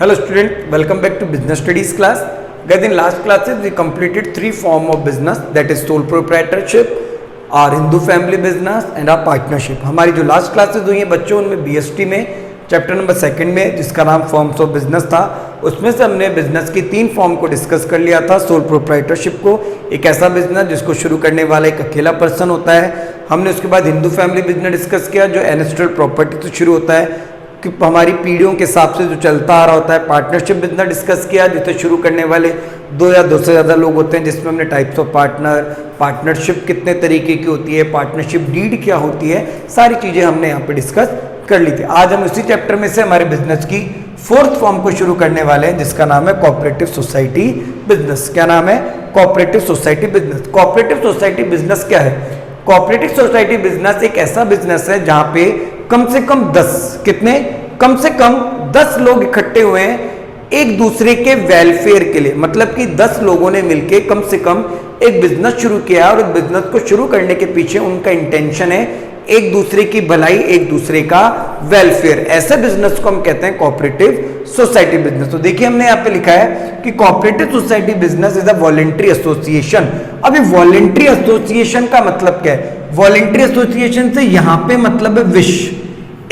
Hello student, welcome back to business studies class. Guys, in last classes we completed three form of business, that is sole proprietorship, our Hindu family business and our partnership. हमारी जो last classes हुई हैं बच्चों, उनमें BST में chapter number 2 में जिसका नाम फॉर्म्स ऑफ बिजनेस था, उसमें से हमने बिजनेस की 3 फॉर्म को डिस्कस कर लिया था। सोल प्रोप्राइटरशिप को, एक ऐसा बिजनेस जिसको शुरू करने वाला एक अकेला पर्सन होता है। हमने उसके बाद हिंदू फैमिली बिजनेस डिस्कस किया जो एनेस्ट्रल प्रॉपर्टी से शुरू होता है कि हमारी पीढ़ियों के हिसाब से जो चलता आ रहा होता है। पार्टनरशिप बिजनेस डिस्कस किया जिसे शुरू करने वाले 2 या 2 से ज़्यादा लोग होते हैं, जिसमें हमने टाइप्स ऑफ पार्टनर, पार्टनरशिप कितने तरीके की होती है, पार्टनरशिप डीड क्या होती है, सारी चीज़ें हमने यहाँ पे डिस्कस कर ली थी। आज हम उसी चैप्टर में से हमारे बिजनेस की 4th फॉर्म को शुरू करने वाले हैं जिसका नाम है कोऑपरेटिव सोसाइटी बिजनेस। क्या नाम है? Cooperative society business. Cooperative society business क्या है? कोऑपरेटिव सोसाइटी बिजनेस एक ऐसा बिजनेस है जहां पे कम से कम 10 लोग इकट्ठे हुए हैं एक दूसरे के वेलफेयर के लिए। मतलब कि 10 लोगों ने मिलके कम से कम एक बिजनेस शुरू किया और उस बिजनेस को शुरू करने के पीछे उनका इंटेंशन है एक दूसरे की भलाई, एक दूसरे का वेलफेयर। ऐसे बिजनेस को हम कहते हैं कोऑपरेटिव सोसाइटी बिजनेस। तो देखिए हमने यहाँ पे लिखा है कि cooperative society business is a voluntary association. अब ये वॉलंटरी एसोसिएशन का मतलब क्या है? वॉलंटरी एसोसिएशन से यहाँ पे मतलब है विश,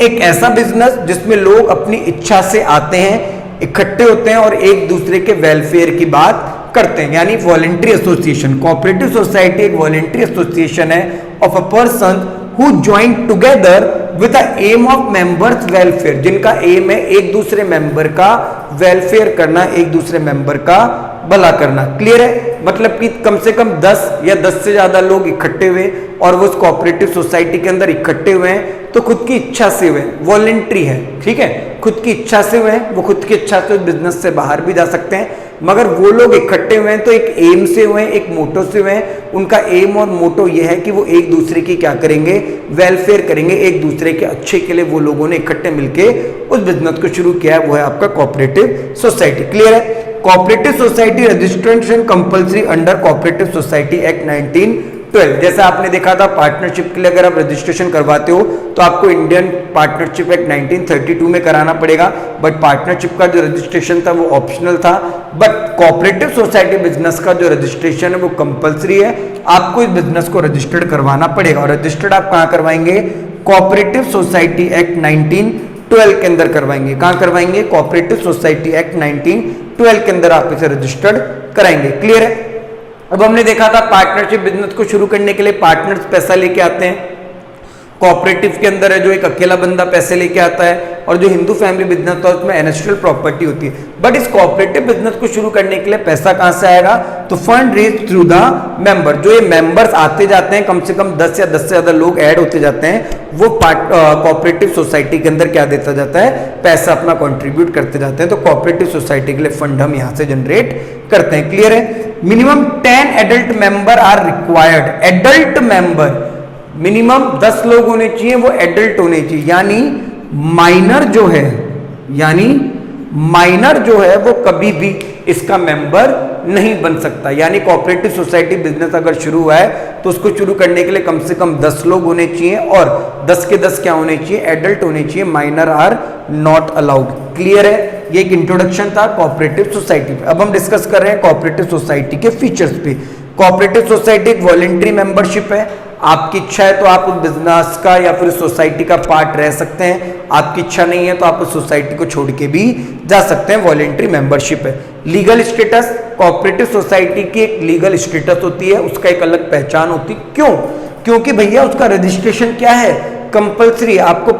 एक ऐसा बिजनेस जिसमें लोग अपनी इच्छा से आते हैं, इकट्ठे होते हैं और एक दूसरे के वेलफेयर की बात करते हैं, यानी वॉलंटरी एसोसिएशन। कोऑपरेटिव सोसाइटी एक वॉलंटरी एसोसिएशन है of a person who join together with the aim of members welfare, जिनका एम है एक दूसरे मेंबर का वेलफेयर करना, एक दूसरे मेंबर का भला करना। क्लियर है? मतलब कि कम से कम 10 या 10 से ज्यादा लोग इकट्ठे हुए और वो उस कोऑपरेटिव सोसाइटी के अंदर इकट्ठे हुए हैं तो खुद की इच्छा से हुए, वॉलंटरी है, ठीक है, खुद की इच्छा से हुए हैं। वो खुद की इच्छा से बिजनेस से बाहर भी जा सकते हैं, मगर वो लोग इकट्ठे हुए हैं तो एक एम से हुए हैं, एक मोटो से हुए हैं। उनका एम और मोटो ये है कि वो एक दूसरे की क्या करेंगे? वेलफेयर करेंगे, एक दूसरे के अच्छे के लिए वो लोगों ने इकट्ठे मिलके उस बिजनेस को शुरू किया है, वो है आपका कोऑपरेटिव सोसाइटी। क्लियर है? Cooperative society registration compulsory under cooperative society act 1912। जैसा आपने देखा था पार्टनरशिप के लिए अगर आप रजिस्ट्रेशन करवाते हो तो आपको इंडियन पार्टनरशिप एक्ट 1932 में कराना पड़ेगा, बट पार्टनरशिप का जो रजिस्ट्रेशन था वो ऑप्शनल था। बट कोऑपरेटिव सोसाइटी बिजनेस का जो रजिस्ट्रेशन है वो कंपलसरी है, आपको इस बिजनेस को रजिस्टर्ड करवाना पड़ेगा। और रजिस्टर्ड आप कहाँ करवाएंगे? कोऑपरेटिव सोसाइटी एक्ट 1912 के अंदर करवाएंगे। कहाँ करवाएंगे? कोऑपरेटिव सोसाइटी एक्ट 1912 के अंदर आप इसे रजिस्टर्ड कराएंगे। क्लियर है? अब हमने देखा था पार्टनरशिप बिजनेस को शुरू करने के लिए पार्टनर्स पैसा लेके आते हैं। कोऑपरेटिव के अंदर है जो एक अकेला बंदा पैसे लेके आता है, और जो हिंदू फैमिली बिजनेस था उसमें एनेस्ट्रल प्रॉपर्टी होती है। बट इस कोऑपरेटिव बिजनेस को शुरू करने के लिए पैसा कहां से आएगा? तो fund raise through the member. जो ये मेंबर्स आते जाते हैं, कम से कम 10 या 10 से ज्यादा लोग ऐड होते जाते हैं, वो कोऑपरेटिव सोसाइटी के अंदर क्या देता जाता है? पैसा अपना कॉन्ट्रीब्यूट करते जाते हैं। तो कोऑपरेटिव सोसाइटी के लिए फंड हम यहाँ से जनरेट करते हैं। क्लियर है? Minimum 10 adult member are required. Adult member minimum 10 लोग होने चाहिए, वो एडल्ट होने चाहिए, यानी माइनर जो है वो कभी भी इसका मेंबर नहीं बन सकता। यानी कोऑपरेटिव सोसाइटी बिजनेस अगर शुरू हुआ है तो उसको शुरू करने के लिए कम से कम 10 लोग होने चाहिए और 10 के 10 क्या होने चाहिए? एडल्ट होने चाहिए। Minor are not allowed. Clear है? ये एक इंट्रोडक्शन था कोऑपरेटिव सोसाइटी पे। अब हम डिस्कस कर रहे हैं कोऑपरेटिव सोसाइटी के फीचर्स पे। कोऑपरेटिव सोसाइटी एक वॉलंटरी मेंबरशिप है। आपकी इच्छा है तो आप उस बिजनेस का या फिर सोसाइटी का पार्ट रह सकते हैं, आपकी इच्छा नहीं है तो आप उस सोसाइटी को छोड़ के भी जा सकते हैं। वॉलंटरी मेंबरशिप है। लीगल स्टेटस, कोऑपरेटिव सोसाइटी की एक लीगल स्टेटस होती है, उसका एक अलग पहचान होती है। क्यों? क्योंकि भैया उसका रजिस्ट्रेशन क्या है? कंपल्सरी। आपको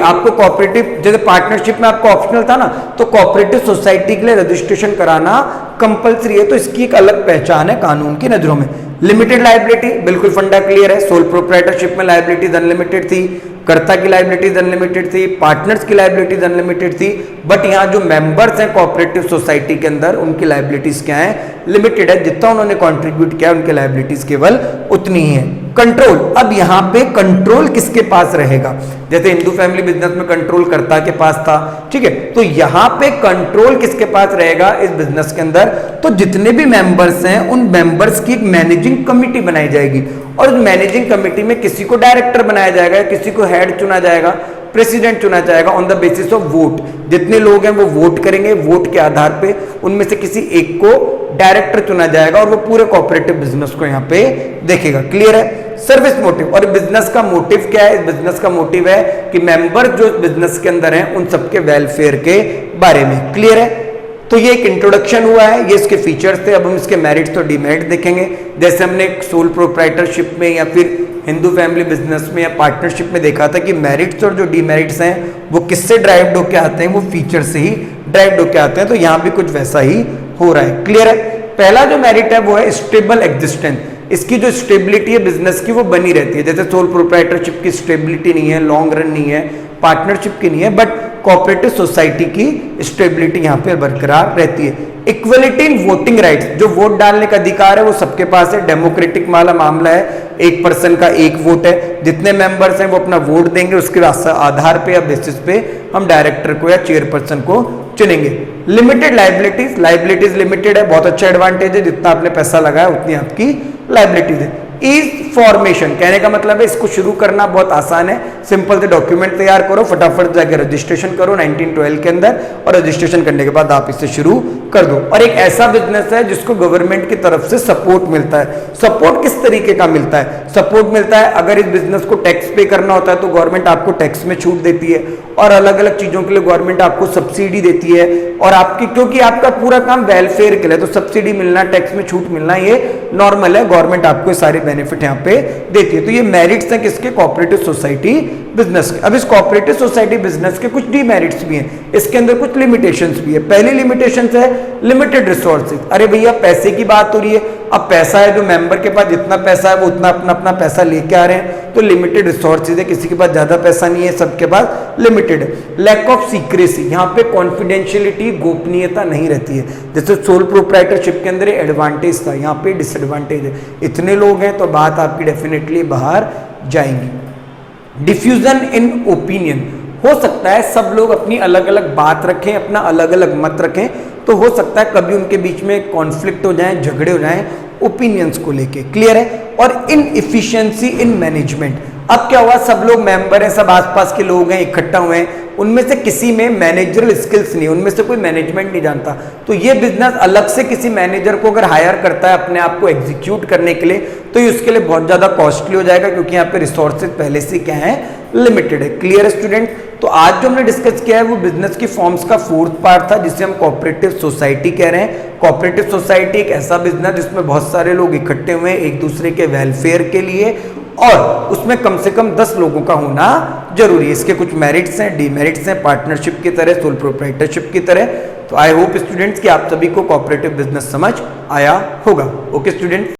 आपको कोऑपरेटिव, जैसे पार्टनरशिप में आपको ऑप्शनल था ना, तो कोऑपरेटिव सोसाइटी के लिए रजिस्ट्रेशन कराना कंपल्सरी है। तो इसकी एक अलग पहचान है कानून की नजरों में। लिमिटेड लायबिलिटी, बिल्कुल फंडा क्लियर है। सोल प्रोप्राइटरशिप में लायबिलिटीज अनलिमिटेड थी, कर्ता की लायबिलिटीज अनलिमिटेड थी, पार्टनर्स की लायबिलिटीज अनलिमिटेड थी। बट यहाँ जो मेंबर्स हैं कोऑपरेटिव सोसाइटी के अंदर, उनकी लायबिलिटीज क्या है? लिमिटेड है। जितना उन्होंने कंट्रीब्यूट किया उनकी लायबिलिटीज केवल उतनी ही है। कंट्रोल, अब यहाँ पे कंट्रोल किसके पास रहेगा? जैसे हिंदू फैमिली बिजनेस में कंट्रोल कर्ता के पास था, ठीक है, तो यहाँ पे कंट्रोल किसके पास रहेगा इस बिजनेस के अंदर? तो जितने भी मेंबर्स हैं उन मेंबर्स की एक मैनेजिंग कमिटी बनाई जाएगी और उस मैनेजिंग कमिटी में किसी को डायरेक्टर बनाया जाएगा, किसी को हेड चुना जाएगा। प्रेसिडेंट चुना जाएगा on the basis of vote. जितने लोग हैं वो वोट करेंगे, वोट के आधार पे उनमें से किसी एक को डायरेक्टर चुना जाएगा और वो पूरे कोऑपरेटिव बिजनेस को यहाँ पे देखेगा। क्लियर है? सर्विस मोटिव, और बिजनेस का मोटिव क्या है? बिजनेस का मोटिव है कि मेंबर जो बिजनेस के अंदर हैं उन सबके वेलफेयर के बारे में। क्लियर है? तो ये एक इंट्रोडक्शन हुआ है, ये इसके फीचर्स थे। अब हम इसके मेरिट्स और डीमेरिट देखेंगे। जैसे हमने सोल प्रोप्राइटरशिप में या फिर हिंदू फैमिली बिजनेस में या पार्टनरशिप में देखा था कि मेरिट्स और जो डीमेरिट्स हैं वो किससे ड्राइव्ड होके आते हैं? वो फीचर से ही ड्राइव्ड होके आते हैं। तो यहाँ भी कुछ वैसा ही हो रहा है। क्लियर है? पहला जो मेरिट है वो है स्टेबल एग्जिस्टेंस। इसकी जो स्टेबिलिटी है बिजनेस की वो बनी रहती है। जैसे सोल प्रोप्राइटरशिप की स्टेबिलिटी नहीं है, लॉन्ग रन नहीं है, पार्टनरशिप की नहीं है, बट कोऑपरेटिव सोसाइटी की स्टेबिलिटी यहाँ पे बरकरार रहती है। इक्वलिटी इन वोटिंग राइट्स, जो वोट डालने का अधिकार है वो सबके पास है। डेमोक्रेटिक वाला मामला है, एक पर्सन का एक वोट है। जितने मेंबर्स हैं वो अपना वोट देंगे, उसके आधार पे या बेसिस पे हम डायरेक्टर को या चेयरपर्सन को चुनेंगे। लिमिटेड लाइबिलिटीज, लाइबिलिटीज लिमिटेड है, बहुत अच्छा एडवांटेज है। जितना आपने पैसा लगाया उतनी आपकी लाइबिलिटीज है। इज फॉर्मेशन, कहने का मतलब है इसको शुरू करना बहुत आसान है। सिंपल से डॉक्यूमेंट तैयार करो, फटाफट जाकर रजिस्ट्रेशन करो 1912 के अंदर, और रजिस्ट्रेशन करने के बाद आप इसे शुरू कर दो। और एक ऐसा बिजनेस है जिसको गवर्नमेंट की तरफ से सपोर्ट मिलता है। सपोर्ट किस तरीके का मिलता है? सपोर्ट मिलता है, अगर इस बिजनेस को टैक्स पे करना होता है तो गवर्नमेंट आपको टैक्स में छूट देती है, और अलग अलग चीजों के लिए गवर्नमेंट आपको सब्सिडी देती है। और आपकी, क्योंकि आपका पूरा काम वेलफेयर के लिए, तो सब्सिडी मिलना, टैक्स में छूट मिलना ये नॉर्मल है। गवर्नमेंट आपको सारे बेनिफिट यहाँ पे देती है। तो ये मेरिट्स हैं किसके? कोऑपरेटिव सोसाइटी बिजनेस के। अब इस कोऑपरेटिव सोसाइटी बिजनेस के कुछ डीमेरिट्स भी हैं, इसके अंदर कुछ लिमिटेशंस भी है। पहली लिमिटेशन है लिमिटेड रिसोर्सेज। अरे भैया पैसे की बात हो रही है, अब पैसा है, जो मेंबर के पास जितना पैसा है वो उतना अपना अपना पैसा लेके आ रहे हैं, तो लिमिटेड रिसोर्सेज है, किसी के पास ज्यादा पैसा नहीं है, सबके पास लिमिटेड है। लैक ऑफ सीक्रेसी, यहाँ पे कॉन्फिडेंशियलिटी, गोपनीयता नहीं रहती है। जैसे सोल प्रोप्राइटरशिप के अंदर एडवांटेज था, यहाँ पे डिसएडवांटेज है। इतने लोग हैं तो बात आपकी डेफिनेटली बाहर जाएंगी। डिफ्यूजन इन ओपिनियन, हो सकता है सब लोग अपनी अलग अलग बात रखें, अपना अलग अलग मत रखें, तो हो सकता है कभी उनके बीच में कॉन्फ्लिक्ट हो जाए, झगड़े हो जाएं ओपिनियंस को लेके। क्लियर है? और इनएफिशिएंसी इन मैनेजमेंट, अब क्या हुआ, सब लोग मेंबर हैं, सब आसपास के लोग हैं, इकट्ठा हुए हैं, उनमें से किसी में मैनेजरल स्किल्स नहीं, उनमें से कोई मैनेजमेंट नहीं जानता। तो ये बिजनेस अलग से किसी मैनेजर को अगर हायर करता है अपने आप को एग्जीक्यूट करने के लिए, तो ये उसके लिए बहुत ज़्यादा कॉस्टली हो जाएगा, क्योंकि यहाँ पे रिसोर्सेज पहले से क्या है, लिमिटेड है। क्लियर है स्टूडेंट? तो आज जो हमने डिस्कस किया है वो बिजनेस की फॉर्म्स का 4th पार्ट था, जिसे हम कोऑपरेटिव सोसाइटी कह रहे हैं। कोऑपरेटिव सोसाइटी एक ऐसा बिजनेस जिसमें बहुत सारे लोग इकट्ठे हुए हैं एक दूसरे के वेलफेयर के लिए, और उसमें कम से कम 10 लोगों का होना जरूरी है। इसके कुछ मेरिट्स हैं, डीमेरिट्स हैं, पार्टनरशिप की तरह, सोल प्रोप्राइटरशिप की तरह। तो आई होप स्टूडेंट्स कि आप सभी को कोऑपरेटिव बिजनेस समझ आया होगा। Okay student.